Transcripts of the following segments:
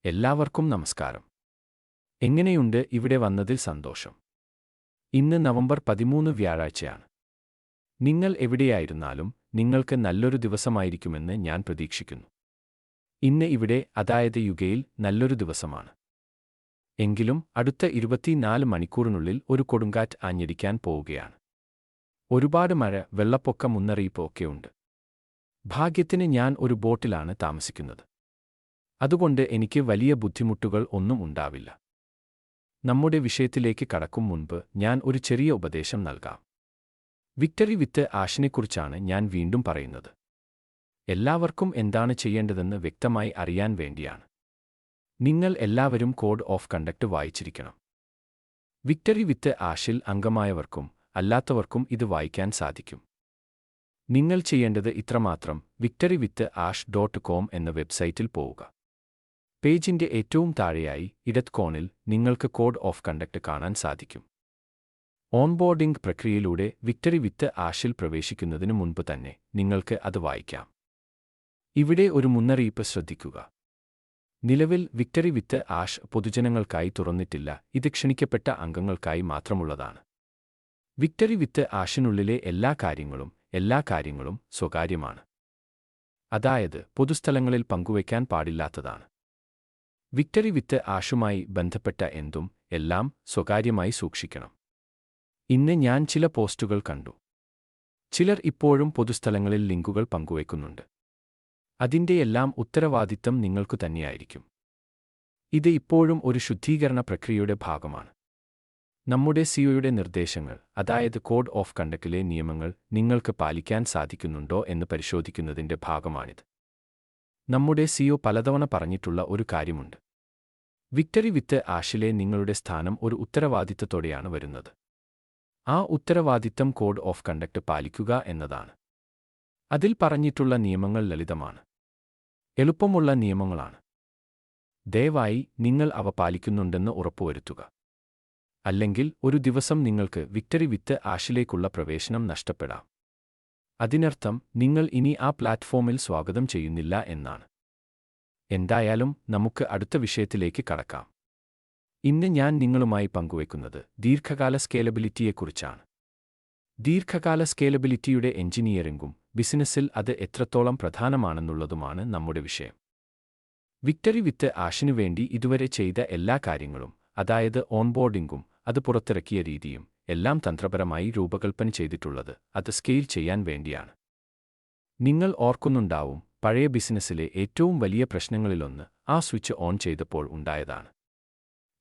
എല്ലാവർക്കും നമസ്കാരം. എങ്ങനെയുണ്ട് ഇവിടെ വന്നതിൽ സന്തോഷം. ഇന്ന് നവംബർ 13 വ്യാഴാഴ്ചയാണ്. നിങ്ങൾ എവിടെയായിരുന്നാലും നിങ്ങൾക്ക് നല്ലൊരു ദിവസമായിരിക്കുമെന്ന് ഞാൻ പ്രതീക്ഷിക്കുന്നു. ഇന്ന് ഇവിടെ, അതായത് യുകെയിൽ, നല്ലൊരു ദിവസമാണ്. എങ്കിലും അടുത്ത 24 മണിക്കൂറിനുള്ളിൽ ഒരു കൊടുങ്കാറ്റ് ആഞ്ഞടിക്കാൻ പോവുകയാണ്. ഒരുപാട് മഴ, വെള്ളപ്പൊക്ക മുന്നറിയിപ്പ് ഒക്കെയുണ്ട്. ഭാഗ്യത്തിന് ഞാൻ ഒരു ബോട്ടിലാണ് താമസിക്കുന്നത്. അതുകൊണ്ട് എനിക്ക് വലിയ ബുദ്ധിമുട്ടുകൾ ഒന്നും ഉണ്ടാവില്ല. നമ്മുടെ വിഷയത്തിലേക്ക് കടക്കും മുൻപ് ഞാൻ ഒരു ചെറിയ ഉപദേശം നൽകാം. വിക്ടറി വിത്ത് ആഷിനെക്കുറിച്ചാണ് ഞാൻ വീണ്ടും പറയുന്നത്. എല്ലാവർക്കും എന്താണ് ചെയ്യേണ്ടതെന്ന് വ്യക്തമായി അറിയാൻ വേണ്ടിയാണ്. നിങ്ങൾ എല്ലാവരും കോഡ് ഓഫ് കണ്ടക്ട് വായിച്ചിരിക്കണം. വിക്ടറി വിത്ത് ആഷിൽ അംഗമായവർക്കും അല്ലാത്തവർക്കും ഇത് വായിക്കാൻ സാധിക്കും. നിങ്ങൾ ചെയ്യേണ്ടത് ഇത്രമാത്രം: victoryWithAsh.com എന്ന വെബ്സൈറ്റിൽ പോവുക. പേജിന്റെ ഏറ്റവും താഴെയായി ഇടത് കോണിൽ നിങ്ങൾക്ക് കോഡ് ഓഫ് കണ്ടക്ട് കാണാൻ സാധിക്കും. ഓൺബോർഡിംഗ് പ്രക്രിയയിലൂടെ വിക്ടറി വിത്ത് ആഷിൽ പ്രവേശിക്കുന്നതിന് മുൻപ് തന്നെ നിങ്ങൾക്ക് അത് വായിക്കാം. ഇവിടെ ഒരു മുന്നറിയിപ്പ് ശ്രദ്ധിക്കുക. നിലവിൽ വിക്ടറി വിത്ത് ആഷ് പൊതുജനങ്ങൾക്കായി തുറന്നിട്ടില്ല. ഇത് ക്ഷണിക്കപ്പെട്ട അംഗങ്ങൾക്കായി മാത്രമുള്ളതാണ്. വിക്ടറി വിത്ത് ആഷിനുള്ളിലെ എല്ലാ കാര്യങ്ങളും സ്വകാര്യമാണ്. അതായത് പൊതുസ്ഥലങ്ങളിൽ പങ്കുവയ്ക്കാൻ പാടില്ലാത്തതാണ്. വിക്ടറി വിത്ത് ആഷുമായി ബന്ധപ്പെട്ട എല്ലാം സ്വകാര്യമായി സൂക്ഷിക്കണം. ഇന്ന് ഞാൻ ചില പോസ്റ്റുകൾ കണ്ടു. ചിലർ ഇപ്പോഴും പൊതുസ്ഥലങ്ങളിൽ ലിങ്കുകൾ പങ്കുവയ്ക്കുന്നുണ്ട്. അതിന്റെയെല്ലാം ഉത്തരവാദിത്തം നിങ്ങൾക്കു തന്നെയായിരിക്കും. ഇത് ഇപ്പോഴും ഒരു ശുദ്ധീകരണ പ്രക്രിയയുടെ ഭാഗമാണ്. നമ്മുടെ സിഒയുടെ നിർദ്ദേശങ്ങൾ, അതായത് കോഡ് ഓഫ് കണ്ടക്റ്റിലെ നിയമങ്ങൾ നിങ്ങൾക്ക് പാലിക്കാൻ സാധിക്കുന്നുണ്ടോ എന്ന് പരിശോധിക്കുന്നതിന്റെ ഭാഗമാണിത്. നമ്മുടെ സിഒ പലതവണ പറഞ്ഞിട്ടുള്ള ഒരു കാര്യമുണ്ട്. വിക്ടറി വിത്ത് ആഷിലെ നിങ്ങളുടെ സ്ഥാനം ഒരു ഉത്തരവാദിത്തത്തോടെയാണ് വരുന്നത്. ആ ഉത്തരവാദിത്തം കോഡ് ഓഫ് കണ്ടക്ട് പാലിക്കുക എന്നതാണ്. അതിൽ പറഞ്ഞിട്ടുള്ള നിയമങ്ങൾ ലളിതമാണ്, എളുപ്പമുള്ള നിയമങ്ങളാണ്. ദയവായി നിങ്ങൾ അവ പാലിക്കുന്നുണ്ടെന്ന് ഉറപ്പുവരുത്തുക. അല്ലെങ്കിൽ ഒരു ദിവസം നിങ്ങൾക്ക് വിക്ടറി വിത്ത് ആഷിലേക്കുള്ള പ്രവേശനം നഷ്ടപ്പെടാം. അതിനർത്ഥം നിങ്ങൾ ഇനി ആ പ്ലാറ്റ്ഫോമിൽ സ്വാഗതം ചെയ്യുന്നില്ല എന്നാണ്. എന്തായാലും നമുക്ക് അടുത്ത വിഷയത്തിലേക്ക് കടക്കാം. ഇന്ന് ഞാൻ നിങ്ങളുമായി പങ്കുവയ്ക്കുന്നത് ദീർഘകാല സ്കേലബിലിറ്റിയെക്കുറിച്ചാണ്. ദീർഘകാല സ്കേലബിലിറ്റിയുടെ എഞ്ചിനീയറിംഗും ബിസിനസ്സിൽ അത് എത്രത്തോളം പ്രധാനമാണെന്നുള്ളതുമാണ് നമ്മുടെ വിഷയം. വിക്ടറി വിത്ത് ആഷിനു വേണ്ടി ഇതുവരെ ചെയ്ത എല്ലാ കാര്യങ്ങളും, അതായത് ഓൺബോർഡിംഗും അത് പുറത്തിറക്കിയ രീതിയും എല്ലാം തന്ത്രപരമായി രൂപകൽപ്പന ചെയ്തിട്ടുള്ളത് അത് സ്കെയിൽ ചെയ്യാൻ വേണ്ടിയാണ്. നിങ്ങൾ ഓർക്കുന്നുണ്ടാവും, പഴയ ബിസിനസ്സിലെ ഏറ്റവും വലിയ പ്രശ്നങ്ങളിലൊന്ന് ആ സ്വിച്ച് ഓൺ ചെയ്തപ്പോൾ ഉണ്ടായതാണ്.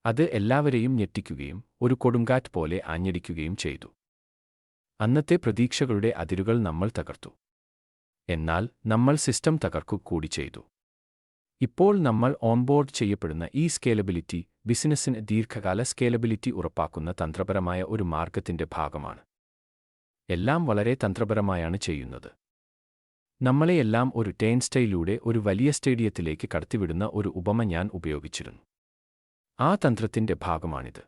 അത് എല്ലാവരെയും ഞെട്ടിക്കുകയും ഒരു കൊടുങ്കാറ്റ് പോലെ ആഞ്ഞടിക്കുകയും ചെയ്തു. അന്നത്തെ പ്രതീക്ഷകളുടെ അതിരുകൾ നമ്മൾ തകർത്തു. എന്നാൽ നമ്മൾ സിസ്റ്റം തകർക്കുക കൂടി ചെയ്തു. ഇപ്പോൾ നമ്മൾ ഓൺബോർഡ് ചെയ്യപ്പെടുന്ന ഈ സ്കേലബിലിറ്റി ബിസിനസ്സിന് ദീർഘകാല സ്കേലബിലിറ്റി ഉറപ്പാക്കുന്ന തന്ത്രപരമായ ഒരു മാർഗത്തിന്റെ ഭാഗമാണ്. എല്ലാം വളരെ തന്ത്രപരമായാണ് ചെയ്യുന്നത്. നമ്മളെയെല്ലാം ഒരു ടെൻസ്റ്റൈലൂടെ ഒരു വലിയ സ്റ്റേഡിയത്തിലേക്ക് കടത്തിവിടുന്ന ഒരു ഉപമ ഞാൻ ഉപയോഗിച്ചിരുന്നു. ആ തന്ത്രത്തിന്റെ ഭാഗമാണിത്.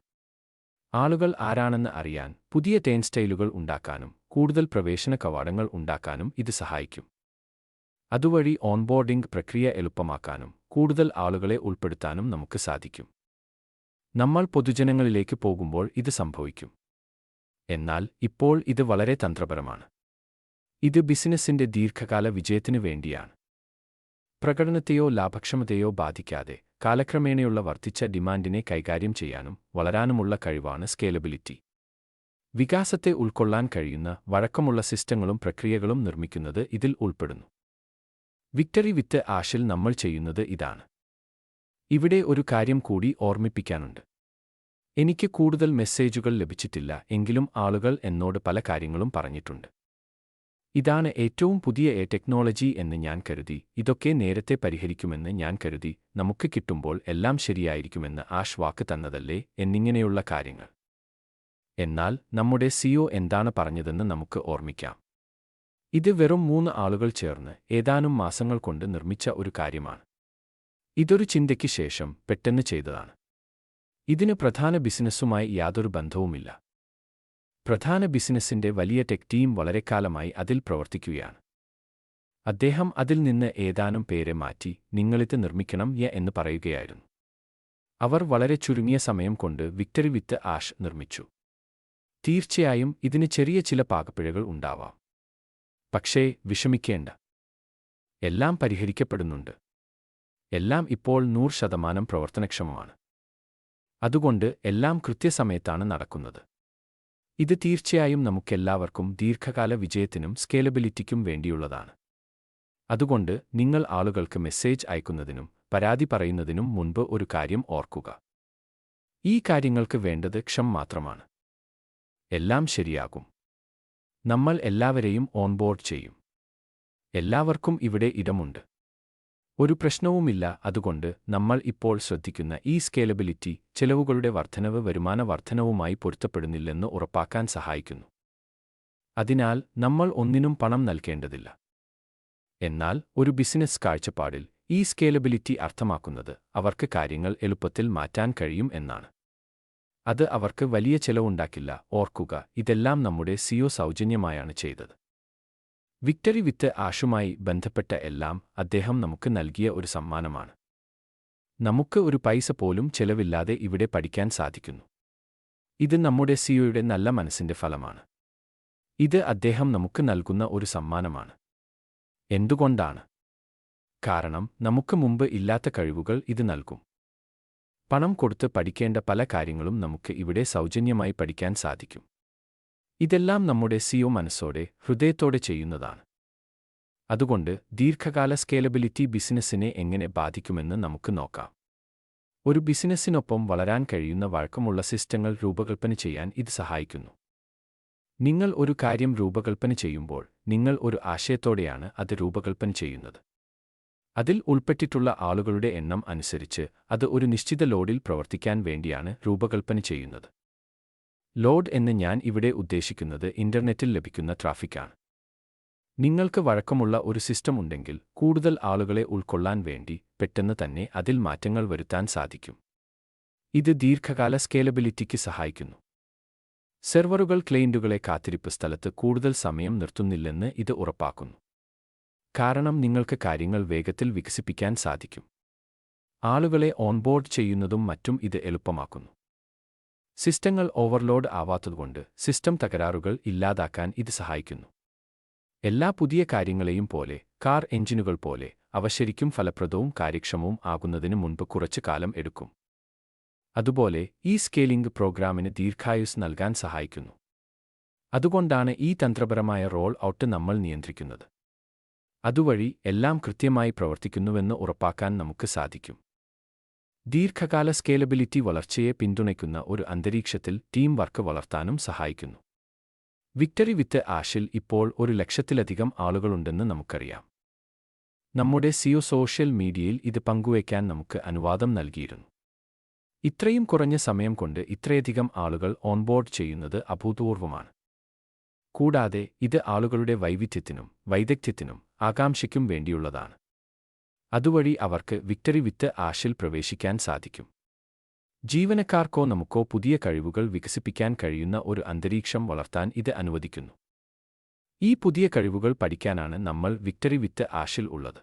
ആളുകൾ ആരാണെന്ന് അറിയാൻ പുതിയ ടെൻസ്റ്റൈലുകൾ ഉണ്ടാക്കാനും കൂടുതൽ പ്രവേശന കവാടങ്ങൾ ഉണ്ടാക്കാനും ഇത് സഹായിക്കും. അതുവഴി ഓൺബോർഡിംഗ് പ്രക്രിയ എളുപ്പമാക്കാനും കൂടുതൽ ആളുകളെ ഉൾപ്പെടുത്താനും നമുക്ക് സാധിക്കും. നമ്മൾ പൊതുജനങ്ങളിലേക്ക് പോകുമ്പോൾ ഇത് സംഭവിക്കും. എന്നാൽ ഇപ്പോൾ ഇത് വളരെ തന്ത്രപരമാണ്. ഇത് ബിസിനസ്സിന്റെ ദീർഘകാല വിജയത്തിനു വേണ്ടിയാണ്. പ്രകടനത്തെയോ ലാഭക്ഷമതയോ ബാധിക്കാതെ കാലക്രമേണയുള്ള വർദ്ധിച്ച ഡിമാൻഡിനെ കൈകാര്യം ചെയ്യാനും വളരാനുമുള്ള കഴിവാണ് സ്കേലബിലിറ്റി. വികാസത്തെ ഉൾക്കൊള്ളാൻ കഴിയുന്ന വഴക്കമുള്ള സിസ്റ്റങ്ങളും പ്രക്രിയകളും നിർമ്മിക്കുന്നത് ഇതിൽ ഉൾപ്പെടുന്നു. വിക്ടറി വിത്ത് ആഷിൽ നമ്മൾ ചെയ്യുന്നത് ഇതാണ്. ഇവിടെ ഒരു കാര്യം കൂടി ഓർമ്മിപ്പിക്കാനുണ്ട്. എനിക്ക് കൂടുതൽ മെസ്സേജുകൾ ലഭിച്ചിട്ടില്ല, എങ്കിലും ആളുകൾ എന്നോട് പല കാര്യങ്ങളും പറഞ്ഞിട്ടുണ്ട്. ഇതാണ് ഏറ്റവും പുതിയ ടെക്നോളജി എന്ന് ഞാൻ കരുതി, ഇതൊക്കെ നേരത്തെ പരിഹരിക്കുമെന്ന് ഞാൻ കരുതി, നമുക്ക് കിട്ടുമ്പോൾ എല്ലാം ശരിയായിരിക്കുമെന്ന് ആഷ് വാക്ക് തന്നതല്ലേ എന്നിങ്ങനെയുള്ള കാര്യങ്ങൾ. എന്നാൽ നമ്മുടെ സിഒ എന്താണ് പറഞ്ഞതെന്ന് നമുക്ക് ഓർമ്മിക്കാം. ഇത് വെറും 3 ആളുകൾ ചേർന്ന് ഏതാനും മാസങ്ങൾ കൊണ്ട് നിർമ്മിച്ച ഒരു കാര്യമാണ്. ഇതൊരു ചിന്തയ്ക്ക് ശേഷം പെട്ടെന്ന് ചെയ്തതാണ്. ഇതിന് പ്രധാന ബിസിനസ്സുമായി യാതൊരു ബന്ധവുമില്ല. പ്രധാന ബിസിനസ്സിന്റെ വലിയ ടെക് ടീം വളരെക്കാലമായി അതിൽ പ്രവർത്തിക്കുകയാണ്. അദ്ദേഹം അതിൽ നിന്ന് ഏതാനും പേരെ മാറ്റി നിങ്ങളിത് നിർമ്മിക്കണം എന്ന് പറയുകയായിരുന്നു. അവർ വളരെ ചുരുങ്ങിയ സമയം കൊണ്ട് വിക്ടറി വിത്ത് ആഷ് നിർമ്മിച്ചു. തീർച്ചയായും ഇതിന് ചെറിയ ചില പാകപ്പിഴകൾ ഉണ്ടാവാം. പക്ഷേ വിഷമിക്കേണ്ട. എല്ലാം പരിഹരിക്കപ്പെടുന്നുണ്ട്. എല്ലാം ഇപ്പോൾ 100% പ്രവർത്തനക്ഷമമാണ്. അതുകൊണ്ട് എല്ലാം കൃത്യസമയത്താണ് നടക്കുന്നത്. ഇത് തീർച്ചയായും നമുക്കെല്ലാവർക്കും ദീർഘകാല വിജയത്തിനും സ്കേലബിലിറ്റിക്കും വേണ്ടിയുള്ളതാണ്. അതുകൊണ്ട് നിങ്ങൾ ആളുകൾക്ക് മെസ്സേജ് അയക്കുന്നതിനും പരാതി പറയുന്നതിനും മുൻപ് ഒരു കാര്യം ഓർക്കുക. ഈ കാര്യങ്ങൾക്ക് വേണ്ടത് ക്ഷമ മാത്രമാണ്. എല്ലാം ശരിയാകും. നമ്മൾ എല്ലാവരെയും ഓൺബോർഡ് ചെയ്യും. എല്ലാവർക്കും ഇവിടെ ഇടമുണ്ട്. ഒരു പ്രശ്നവുമില്ല. അതുകൊണ്ട് നമ്മൾ ഇപ്പോൾ ശ്രദ്ധിക്കുന്ന ഈ സ്കേലബിലിറ്റി ചെലവുകളുടെ വർധനവ് വരുമാന വർധനവുമായി പൊരുത്തപ്പെടുന്നില്ലെന്ന് ഉറപ്പാക്കാൻ സഹായിക്കുന്നു. അതിനാൽ നമ്മൾ ഒന്നിനും പണം നൽകേണ്ടതില്ല. എന്നാൽ ഒരു ബിസിനസ് കാഴ്ചപ്പാടിൽ ഈ സ്കേലബിലിറ്റി അർത്ഥമാക്കുന്നത് അവർക്ക് കാര്യങ്ങൾ എളുപ്പത്തിൽ മാറ്റാൻ കഴിയും എന്നാണ്. അത് അവർക്ക് വലിയ ചെലവുണ്ടാക്കില്ല. ഓർക്കുക, ഇതെല്ലാം നമ്മുടെ സിഒ സൗജന്യമായാണ് ചെയ്തത്. വിക്ടറി വിത്ത് ആഷുമായി ബന്ധപ്പെട്ട എല്ലാം അദ്ദേഹം നമുക്ക് നൽകിയ ഒരു സമ്മാനമാണ്. നമുക്ക് ഒരു പൈസ പോലും ചെലവില്ലാതെ ഇവിടെ പഠിക്കാൻ സാധിക്കുന്നു. ഇത് നമ്മുടെ സിഒയുടെ നല്ല മനസ്സിന്റെ ഫലമാണ്. ഇത് അദ്ദേഹം നമുക്ക് നൽകുന്ന ഒരു സമ്മാനമാണ്. എന്തുകൊണ്ടാണ്? കാരണം നമുക്ക് മുമ്പ് ഇല്ലാത്ത കഴിവുകൾ ഇത് നൽകും. പണം കൊടുത്ത് പഠിക്കേണ്ട പല കാര്യങ്ങളും നമുക്ക് ഇവിടെ സൗജന്യമായി പഠിക്കാൻ സാധിക്കും. ഇതെല്ലാം നമ്മുടെ സിഒ മനസ്സോടെ ഹൃദയത്തോടെ ചെയ്യുന്നതാണ്. അതുകൊണ്ട് ദീർഘകാല സ്കേലബിലിറ്റി ബിസിനസ്സിനെ എങ്ങനെ ബാധിക്കുമെന്ന് നമുക്ക് നോക്കാം. ഒരു ബിസിനസ്സിനൊപ്പം വളരാൻ കഴിയുന്ന വഴക്കമുള്ള സിസ്റ്റങ്ങൾ രൂപകൽപ്പന ചെയ്യാൻ ഇത് സഹായിക്കുന്നു. നിങ്ങൾ ഒരു കാര്യം രൂപകൽപ്പന ചെയ്യുമ്പോൾ നിങ്ങൾ ഒരു ആശയത്തോടെയാണ് അത് രൂപകൽപ്പന ചെയ്യുന്നത്. അതിൽ ഉൾപ്പെട്ടിട്ടുള്ള ആളുകളുടെ എണ്ണം അനുസരിച്ച് അത് ഒരു നിശ്ചിത ലോഡിൽ പ്രവർത്തിക്കാൻ വേണ്ടിയാണ് രൂപകൽപ്പന ചെയ്യുന്നത്. ലോഡ് എന്ന് ഞാൻ ഇവിടെ ഉദ്ദേശിക്കുന്നത് ഇന്റർനെറ്റിൽ ലഭിക്കുന്ന ട്രാഫിക്കാണ്. നിങ്ങൾക്ക് വഴക്കമുള്ള ഒരു സിസ്റ്റം ഉണ്ടെങ്കിൽ കൂടുതൽ ആളുകളെ ഉൾക്കൊള്ളാൻ വേണ്ടി പെട്ടെന്ന് തന്നെ അതിൽ മാറ്റങ്ങൾ വരുത്താൻ സാധിക്കും. ഇത് ദീർഘകാല സ്കേലബിലിറ്റിക്ക് സഹായിക്കുന്നു. സെർവറുകൾ ക്ലയന്റുകളെ കാത്തിരിപ്പ് സ്ഥലത്ത് കൂടുതൽ സമയം നിർത്തുന്നില്ലെന്ന് ഇത് ഉറപ്പാക്കുന്നു. കാരണം നിങ്ങൾക്ക് കാര്യങ്ങൾ വേഗത്തിൽ വികസിപ്പിക്കാൻ സാധിക്കും. ആളുകളെ ഓൺബോർഡ് ചെയ്യുന്നതും മറ്റും ഇത് എളുപ്പമാക്കുന്നു. സിസ്റ്റങ്ങൾ ഓവർലോഡ് ആവാത്തതുകൊണ്ട് സിസ്റ്റം തകരാറുകൾ ഇല്ലാതാക്കാൻ ഇത് സഹായിക്കുന്നു. എല്ലാ പുതിയ കാര്യങ്ങളെയും പോലെ കാർ എഞ്ചിനുകൾ പോലെ അവ ശരിക്കും ഫലപ്രദവും കാര്യക്ഷമവും ആകുന്നതിന് മുൻപ് കുറച്ചു കാലം എടുക്കും. അതുപോലെ ഈ സ്കേലിംഗ് പ്രോഗ്രാമിന് ദീർഘായുസ് നൽകാൻ സഹായിക്കുന്നു. അതുകൊണ്ടാണ് ഈ തന്ത്രപരമായ റോൾ ഔട്ട് നമ്മൾ നിയന്ത്രിക്കുന്നത്. അതുവഴി എല്ലാം കൃത്യമായി പ്രവർത്തിക്കുന്നുവെന്ന് ഉറപ്പാക്കാൻ നമുക്ക് സാധിക്കും. ദീർഘകാല സ്കേലബിലിറ്റി വളർച്ചയെ പിന്തുണയ്ക്കുന്ന ഒരു അന്തരീക്ഷത്തിൽ ടീം വർക്ക് വളർത്താനും സഹായിക്കുന്നു. വിക്ടറി വിത്ത് ആഷിൽ ഇപ്പോൾ 1,00,000-ലധികം ആളുകളുണ്ടെന്ന് നമുക്കറിയാം. നമ്മുടെ സിഒ സോഷ്യൽ മീഡിയയിൽ ഇത് പങ്കുവയ്ക്കാൻ നമുക്ക് അനുവാദം നൽകിയിരുന്നു. ഇത്രയും കുറഞ്ഞ സമയം കൊണ്ട് ഇത്രയധികം ആളുകൾ ഓൺബോർഡ് ചെയ്യുന്നത് അഭൂതപൂർവമാണ്. കൂടാതെ ഇത് ആളുകളുടെ വൈദഗ്ധ്യത്തിനും ആകാംക്ഷയ്ക്കും വേണ്ടിയുള്ളതാണ്. അതുവഴി അവർക്ക് വിക്ടറി വിത്ത് ആഷിൽ പ്രവേശിക്കാൻ സാധിക്കും. ജീവനക്കാർക്കോ നമുക്കോ പുതിയ കഴിവുകൾ വികസിപ്പിക്കാൻ കഴിയുന്ന ഒരു അന്തരീക്ഷം വളർത്താൻ ഇത് അനുവദിക്കുന്നു. ഈ പുതിയ കഴിവുകൾ പഠിക്കാനാണ് നമ്മൾ വിക്ടറി വിത്ത് ആഷിൽ ഉള്ളത്.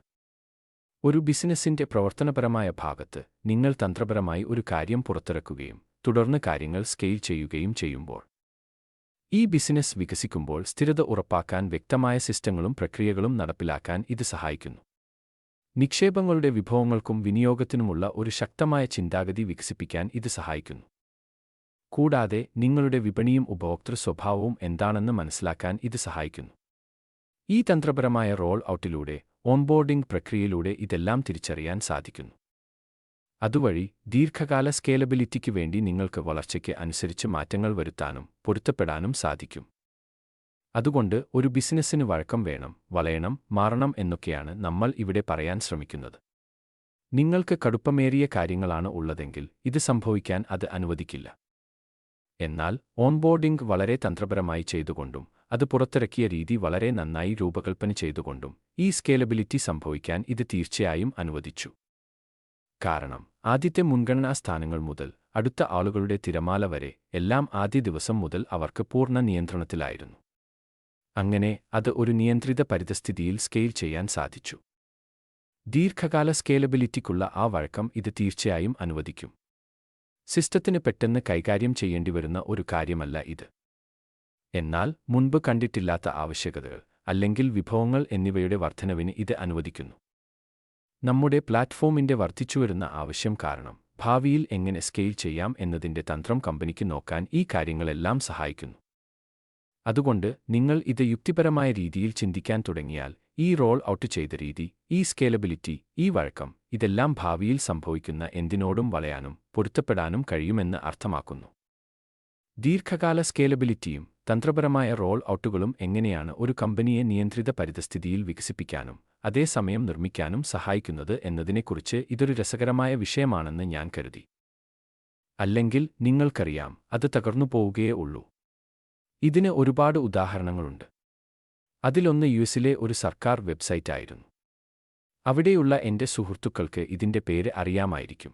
ഒരു ബിസിനസ്സിന്റെ പ്രവർത്തനപരമായ ഭാഗത്ത് നിങ്ങൾ തന്ത്രപരമായി ഒരു കാര്യം പുറത്തിറക്കുകയും തുടർന്ന് കാര്യങ്ങൾ സ്കെയിൽ ചെയ്യുകയും ചെയ്യുമ്പോൾ ഈ ബിസിനസ് വികസിക്കുമ്പോൾ സ്ഥിരത ഉറപ്പാക്കാൻ വ്യക്തമായ സിസ്റ്റങ്ങളും പ്രക്രിയകളും നടപ്പിലാക്കാൻ ഇത് സഹായിക്കുന്നു. നിക്ഷേപങ്ങളുടെ വിഭവങ്ങൾക്കും വിനിയോഗത്തിനുമുള്ള ഒരു ശക്തമായ ചിന്താഗതി വികസിപ്പിക്കാൻ ഇത് സഹായിക്കുന്നു. കൂടാതെ നിങ്ങളുടെ വിപണിയും ഉപഭോക്തൃ സ്വഭാവവും എന്താണെന്ന് മനസ്സിലാക്കാൻ ഇത് സഹായിക്കുന്നു. ഈ തന്ത്രപരമായ റോൾ ഔട്ടിലൂടെ ഓൺബോർഡിംഗ് പ്രക്രിയയിലൂടെ ഇതെല്ലാം തിരിച്ചറിയാൻ സാധിക്കുന്നു. അതുവഴി ദീർഘകാല സ്കേലബിലിറ്റിക്ക് വേണ്ടി നിങ്ങൾക്ക് വളർച്ചയ്ക്ക് അനുസരിച്ച് മാറ്റങ്ങൾ വരുത്താനും പൊരുത്തപ്പെടാനും സാധിക്കും. അതുകൊണ്ട് ഒരു ബിസിനസ്സിന് വഴക്കം വേണം, വളയണം, മാറണം എന്നൊക്കെയാണ് നമ്മൾ ഇവിടെ പറയാൻ ശ്രമിക്കുന്നത്. നിങ്ങൾക്ക് കടുപ്പമേറിയ കാര്യങ്ങളാണ് ഉള്ളതെങ്കിൽ ഇത് സംഭവിക്കാൻ അത് അനുവദിക്കില്ല. എന്നാൽ ഓൺബോർഡിംഗ് വളരെ തന്ത്രപരമായി ചെയ്തുകൊണ്ടും അത് പുറത്തിറക്കിയ രീതി വളരെ നന്നായി രൂപകൽപ്പന ചെയ്തുകൊണ്ടും ഈ സ്കേലബിലിറ്റി സംഭവിക്കാൻ ഇത് തീർച്ചയായും അനുവദിച്ചു. കാരണം ആദ്യത്തെ മുൻഗണനാ സ്ഥാനങ്ങൾ മുതൽ അടുത്ത ആളുകളുടെ തിരമാല വരെ എല്ലാം ആദ്യ ദിവസം മുതൽ അവർക്ക് പൂർണ്ണ നിയന്ത്രണത്തിലായിരുന്നു. അങ്ങനെ അത് ഒരു നിയന്ത്രിത പരിതസ്ഥിതിയിൽ സ്കെയിൽ ചെയ്യാൻ സാധിച്ചു. ദീർഘകാല സ്കേലബിലിറ്റിക്കുള്ള ആ വഴക്കം ഇത് തീർച്ചയായും അനുവദിക്കും. സിസ്റ്റത്തിന് പെട്ടെന്ന് കൈകാര്യം ചെയ്യേണ്ടിവരുന്ന ഒരു കാര്യമല്ല ഇത്. എന്നാൽ മുൻപ് കണ്ടിട്ടില്ലാത്ത ആവശ്യകതകൾ അല്ലെങ്കിൽ വിഭവങ്ങൾ എന്നിവയുടെ വർധനവിന് ഇത് അനുവദിക്കുന്നു. നമ്മുടെ പ്ലാറ്റ്ഫോമിന്റെ വർദ്ധിച്ചുവരുന്ന ആവശ്യം കാരണം ഭാവിയിൽ എങ്ങനെ സ്കെയിൽ ചെയ്യാം എന്നതിന്റെ തന്ത്രം കമ്പനിക്ക് നോക്കാൻ ഈ കാര്യങ്ങളെല്ലാം സഹായിക്കുന്നു. അതുകൊണ്ട് നിങ്ങൾ ഇത് യുക്തിപരമായ രീതിയിൽ ചിന്തിക്കാൻ തുടങ്ങിയാൽ ഈ റോൾ ഔട്ട് ചെയ്ത രീതി, ഈ സ്കേലബിലിറ്റി, ഈ വഴക്കം, ഇതെല്ലാം ഭാവിയിൽ സംഭവിക്കുന്ന എന്തിനോടും വളയാനും പൊരുത്തപ്പെടാനും കഴിയുമെന്ന് അർത്ഥമാക്കുന്നു. ദീർഘകാല സ്കേലബിലിറ്റിയും തന്ത്രപരമായ റോൾ ഔട്ടുകളും എങ്ങനെയാണ് ഒരു കമ്പനിയെ നിയന്ത്രിത പരിതസ്ഥിതിയിൽ വികസിപ്പിക്കാനും അതേസമയം നിർമ്മിക്കാനും സഹായിക്കുന്നത് എന്നതിനെക്കുറിച്ച് ഇതൊരു രസകരമായ വിഷയമാണെന്ന് ഞാൻ കരുതി. അല്ലെങ്കിൽ നിങ്ങൾക്കറിയാം, അത് തകർന്നു പോവുകയേ ഉള്ളൂ. ഇതിന് ഒരുപാട് ഉദാഹരണങ്ങളുണ്ട്. അതിലൊന്ന് യുഎസിലെ ഒരു സർക്കാർ വെബ്സൈറ്റായിരുന്നു. അവിടെയുള്ള എൻ്റെ സുഹൃത്തുക്കൾക്ക് ഇതിൻ്റെ പേര് അറിയാമായിരിക്കും.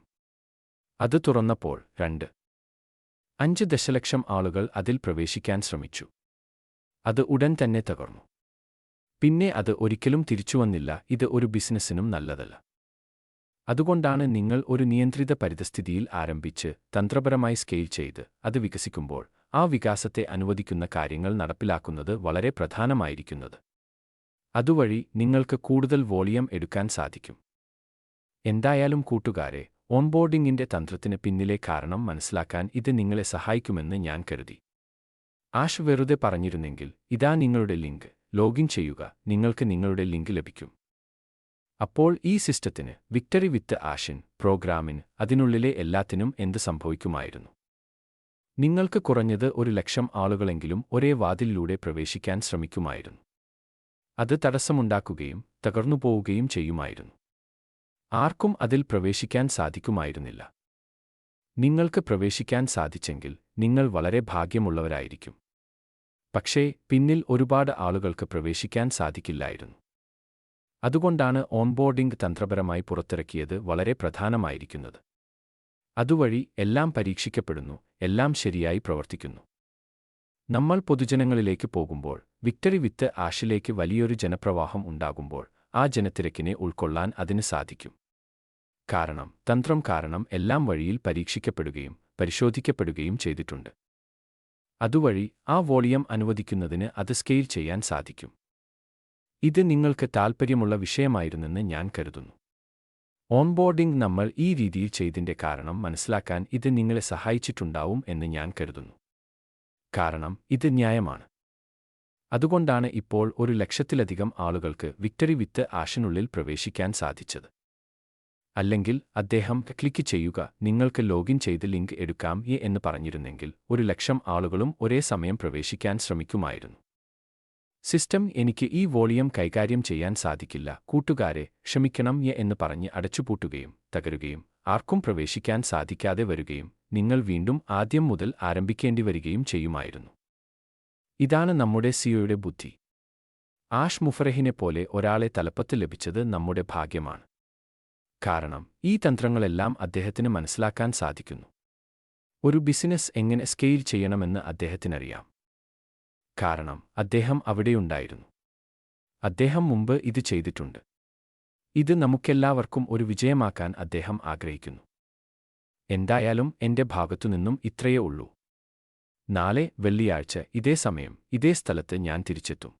അത് തുറന്നപ്പോൾ 2.5 ദശലക്ഷം ആളുകൾ അതിൽ പ്രവേശിക്കാൻ ശ്രമിച്ചു. അത് ഉടൻ തന്നെ തകർന്നു. പിന്നെ അത് ഒരിക്കലും തിരിച്ചുവന്നില്ല. ഇത് ഒരു ബിസിനസ്സിനും നല്ലതല്ല. അതുകൊണ്ടാണ് നിങ്ങൾ ഒരു നിയന്ത്രിത പരിതസ്ഥിതിയിൽ ആരംഭിച്ച് തന്ത്രപരമായി സ്കെയിൽ ചെയ്ത് അത് വികസിക്കുമ്പോൾ ആ വികാസത്തെ അനുവദിക്കുന്ന കാര്യങ്ങൾ നടപ്പിലാക്കുന്നത് വളരെ പ്രധാനമായിരിക്കുന്നത്. അതുവഴി നിങ്ങൾക്ക് കൂടുതൽ വോളിയം എടുക്കാൻ സാധിക്കും. എന്തായാലും കൂട്ടുകാരെ, ഓൺബോർഡിംഗിന്റെ തന്ത്രത്തിന് പിന്നിലെ കാരണം മനസ്സിലാക്കാൻ ഇത് നിങ്ങളെ സഹായിക്കുമെന്ന് ഞാൻ കരുതി. ആഷ് വെറുതെ പറഞ്ഞിരുന്നെങ്കിൽ, ഇതാ നിങ്ങളുടെ ലിങ്ക്, ലോഗിൻ ചെയ്യുക, നിങ്ങൾക്ക് നിങ്ങളുടെ ലിങ്ക് ലഭിക്കും. അപ്പോൾ ഈ സിസ്റ്റത്തിന്, വിക്ടറി വിത്ത് ആഷിൻ പ്രോഗ്രാമിന്, അതിനുള്ളിലെ എല്ലാത്തിനും എന്ത് സംഭവിക്കുമായിരുന്നു? നിങ്ങൾക്ക് കുറഞ്ഞത് 1,00,000 ആളുകളെങ്കിലും ഒരേ വാതിലിലൂടെ പ്രവേശിക്കാൻ ശ്രമിക്കുമായിരുന്നു. അത് തടസ്സമുണ്ടാക്കുകയും തകർന്നുപോവുകയും ചെയ്യുമായിരുന്നു. ആർക്കും അതിൽ പ്രവേശിക്കാൻ സാധിക്കുമായിരുന്നില്ല. നിങ്ങൾക്ക് പ്രവേശിക്കാൻ സാധിച്ചെങ്കിൽ നിങ്ങൾ വളരെ ഭാഗ്യമുള്ളവരായിരിക്കും. പക്ഷേ പിന്നിൽ ഒരുപാട് ആളുകൾക്ക് പ്രവേശിക്കാൻ സാധിക്കില്ലായിരുന്നു. അതുകൊണ്ടാണ് ഓൺബോർഡിംഗ് തന്ത്രപരമായി പുറത്തിറക്കിയത് വളരെ പ്രധാനമായിരിക്കുന്നത്. അതുവഴി എല്ലാം പരീക്ഷിക്കപ്പെടുന്നു, എല്ലാം ശരിയായി പ്രവർത്തിക്കുന്നു. നമ്മൾ പൊതുജനങ്ങളിലേക്ക് പോകുമ്പോൾ, വിക്ടറി വിത്ത് ആഷിലേക്ക് വലിയൊരു ജനപ്രവാഹം ഉണ്ടാകുമ്പോൾ, ആ ജനത്തിരക്കിനെ ഉൾക്കൊള്ളാൻ അതിന് സാധിക്കും. തന്ത്രം കാരണം എല്ലാം വഴിയിൽ പരീക്ഷിക്കപ്പെടുകയും പരിശോധിക്കപ്പെടുകയും ചെയ്തിട്ടുണ്ട്. അതുവഴി ആ വോളിയം അനുവദിക്കുന്നതിന് അത് സ്കെയിൽ ചെയ്യാൻ സാധിക്കും. ഇത് നിങ്ങൾക്ക് താൽപ്പര്യമുള്ള വിഷയമായിരുന്നെന്ന് ഞാൻ കരുതുന്നു. ഓൺബോർഡിംഗ് നമ്മൾ ഈ രീതിയിൽ ചെയ്തതിന്റെ കാരണം മനസ്സിലാക്കാൻ ഇത് നിങ്ങളെ സഹായിച്ചിട്ടുണ്ടാവും എന്ന് ഞാൻ കരുതുന്നു. ഇത് ന്യായമാണ്. അതുകൊണ്ടാണ് ഇപ്പോൾ 1,00,000-ലധികം ആളുകൾക്ക് വിക്ടറി വിത്ത് ആഷിനുള്ളിൽ പ്രവേശിക്കാൻ സാധിച്ചത്. അല്ലെങ്കിൽ അദ്ദേഹം ക്ലിക്ക് ചെയ്യുക, നിങ്ങൾക്ക് ലോഗിൻ ചെയ്ത് ലിങ്ക് എടുക്കാം എന്ന് പറഞ്ഞിരുന്നെങ്കിൽ 1,00,000 ആളുകളും ഒരേ സമയം പ്രവേശിക്കാൻ ശ്രമിക്കുമായിരുന്നു. സിസ്റ്റം എനിക്ക് ഈ വോളിയം കൈകാര്യം ചെയ്യാൻ സാധിക്കില്ല, കൂട്ടുകാരെ ക്ഷമിക്കണം എന്ന് പറഞ്ഞ് അടച്ചുപൂട്ടുകയും തകരുകയും ആർക്കും പ്രവേശിക്കാൻ സാധിക്കാതെ വരികയും നിങ്ങൾ വീണ്ടും ആദ്യം മുതൽ ആരംഭിക്കേണ്ടി വരികയും ചെയ്യുമായിരുന്നു. ഇതാണ് നമ്മുടെ സിഒയുടെ ബുദ്ധി. ആഷ് മുഫറഹിനെപ്പോലെ ഒരാളെ തലപ്പത്ത് ലഭിച്ചത് നമ്മുടെ ഭാഗ്യമാണ്. ഈ തന്ത്രങ്ങളെല്ലാം അദ്ദേഹത്തിന് മനസ്സിലാക്കാൻ സാധിക്കുന്നു. ഒരു ബിസിനസ് എങ്ങനെ സ്കെയിൽ ചെയ്യണമെന്ന് അദ്ദേഹത്തിനറിയാം. അദ്ദേഹം അവിടെയുണ്ടായിരുന്നു. അദ്ദേഹം മുമ്പ് ഇത് ചെയ്തിട്ടുണ്ട്. ഇത് നമുക്കെല്ലാവർക്കും ഒരു വിജയമാക്കാൻ അദ്ദേഹം ആഗ്രഹിക്കുന്നു. എന്തായാലും എന്റെ ഭാഗത്തുനിന്നും ഇത്രയേ ഉള്ളൂ. നാളെ വെള്ളിയാഴ്ച ഇതേ സമയം ഇതേ സ്ഥലത്ത് ഞാൻ തിരിച്ചെത്തും.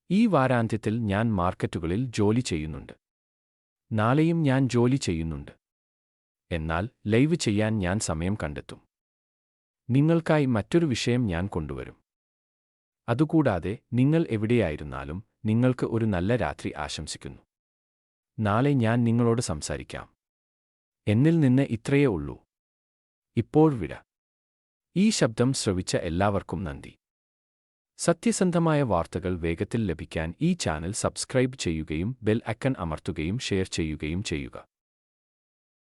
ഈ വാരാന്ത്യത്തിൽ ഞാൻ മാർക്കറ്റുകളിൽ ജോലി ചെയ്യുന്നുണ്ട്. നാളെയും ഞാൻ ജോലി ചെയ്യുന്നുണ്ട്. എന്നാൽ ലൈവ് ചെയ്യാൻ ഞാൻ സമയം കണ്ടെത്തും. നിങ്ങൾക്കായി മറ്റൊരു വിഷയം ഞാൻ കൊണ്ടുവരും. അതുകൂടാതെ നിങ്ങൾ എവിടെയായിരുന്നാലും നിങ്ങൾക്ക് ഒരു നല്ല രാത്രി ആശംസിക്കുന്നു. നാളെ ഞാൻ നിങ്ങളോട് സംസാരിക്കാം. എന്നിൽ നിന്ന് ഇത്രയേ ഉള്ളൂ. ഇപ്പോൾ വിട. ഈ ശബ്ദം ശ്രവിച്ച എല്ലാവർക്കും നന്ദി. സത്യസന്ധമായ വാർത്തകൾ വേഗത്തിൽ ലഭിക്കാൻ ഈ ചാനൽ സബ്സ്ക്രൈബ് ചെയ്യുകയും ബെൽ ഐക്കൺ അമർത്തുകയും ഷെയർ ചെയ്യുകയും ചെയ്യുക.